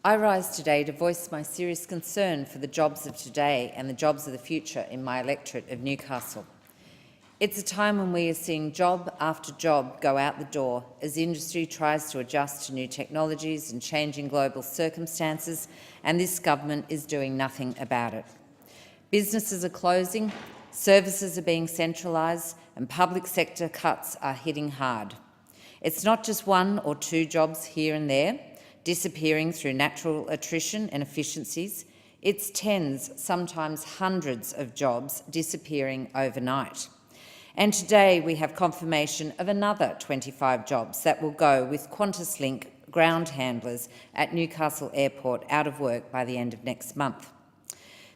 I rise today to voice my serious concern for the jobs of today and the jobs of the future in my electorate of Newcastle. It's a time when we are seeing job after job go out the door as industry tries to adjust to new technologies and changing global circumstances, and this government is doing nothing about it. Businesses are closing, services are being centralised, and public sector cuts are hitting hard. It's not just one or two jobs here and there, disappearing through natural attrition and efficiencies. It's tens, sometimes hundreds of jobs disappearing overnight. And today we have confirmation of another 25 jobs that will go with QantasLink ground handlers at Newcastle Airport out of work by the end of next month.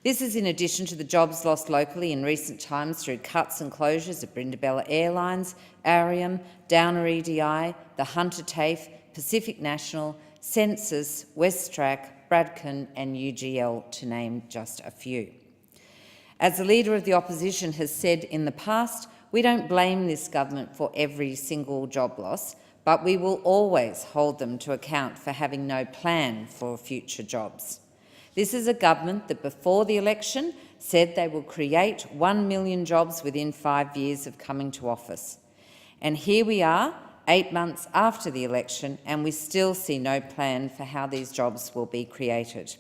This is in addition to the jobs lost locally in recent times through cuts and closures at Brindabella Airlines, Arium, Downer EDI, the Hunter TAFE, Pacific National, Census, Westrac, Bradken and UGL, to name just a few. As the Leader of the Opposition has said in the past, we don't blame this government for every single job loss, but we will always hold them to account for having no plan for future jobs. This is a government that before the election said they will create 1 million jobs within 5 years of coming to office. And here we are, 8 months after the election, and we still see no plan for how these jobs will be created.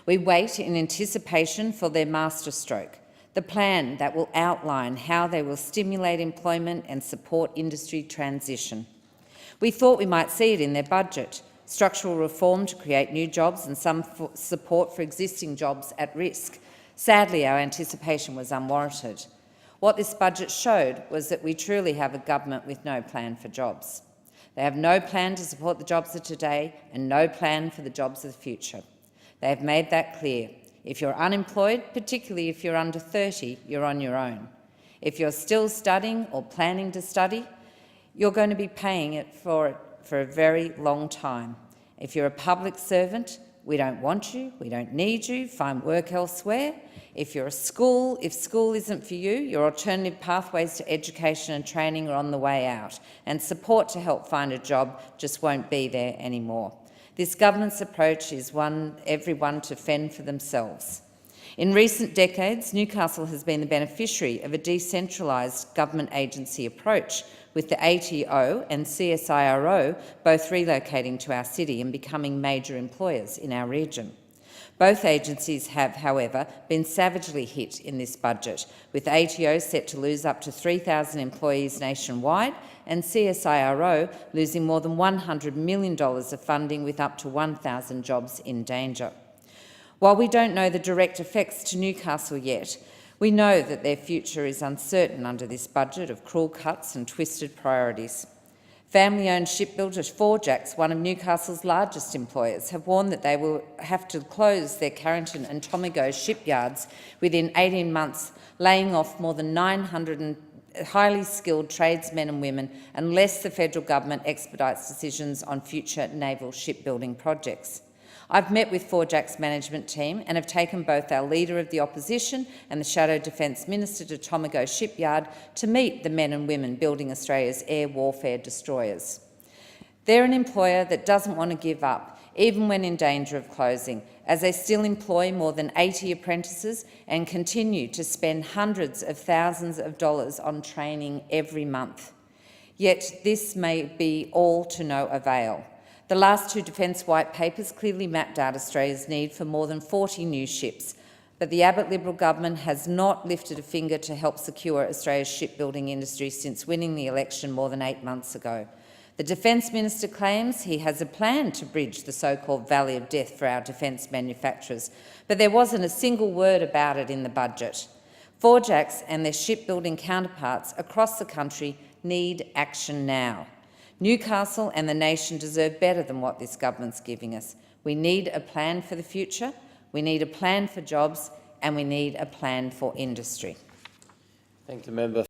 We wait in anticipation for their masterstroke, the plan that will outline how they will stimulate employment and support industry transition. We thought we might see it in their budget, structural reform to create new jobs and some support for existing jobs at risk. Sadly, our anticipation was unwarranted. What this budget showed was that we truly have a government with no plan for jobs. They have no plan to support the jobs of today and no plan for the jobs of the future. They have made that clear. If you're unemployed, particularly if you're under 30, you're on your own. If you're still studying or planning to study, you're going to be paying for a very long time. If you're a public servant, we don't want you, we don't need you, find work elsewhere. If school isn't for you, your alternative pathways to education and training are on the way out, and support to help find a job just won't be there anymore. This government's approach is everyone to fend for themselves. In recent decades, Newcastle has been the beneficiary of a decentralised government agency approach, with the ATO and CSIRO both relocating to our city and becoming major employers in our region. Both agencies have, however, been savagely hit in this budget, with ATO set to lose up to 3,000 employees nationwide and CSIRO losing more than $100 million of funding, with up to 1,000 jobs in danger. While we don't know the direct effects to Newcastle yet, we know that their future is uncertain under this budget of cruel cuts and twisted priorities. Family-owned shipbuilder Forjax, one of Newcastle's largest employers, have warned that they will have to close their Carrington and Tomago shipyards within 18 months, laying off more than 900 highly skilled tradesmen and women unless the federal government expedites decisions on future naval shipbuilding projects. I've met with Forjax's management team and have taken both our Leader of the Opposition and the Shadow Defence Minister to Tomago Shipyard to meet the men and women building Australia's air warfare destroyers. They're an employer that doesn't want to give up, even when in danger of closing, as they still employ more than 80 apprentices and continue to spend hundreds of thousands of dollars on training every month. Yet this may be all to no avail. The last two Defence White Papers clearly mapped out Australia's need for more than 40 new ships, but the Abbott Liberal government has not lifted a finger to help secure Australia's shipbuilding industry since winning the election more than 8 months ago. The Defence Minister claims he has a plan to bridge the so-called valley of death for our defence manufacturers, but there wasn't a single word about it in the budget. Forjax and their shipbuilding counterparts across the country need action now. Newcastle and the nation deserve better than what this government's giving us. We need a plan for the future, we need a plan for jobs, and we need a plan for industry. Thank the member.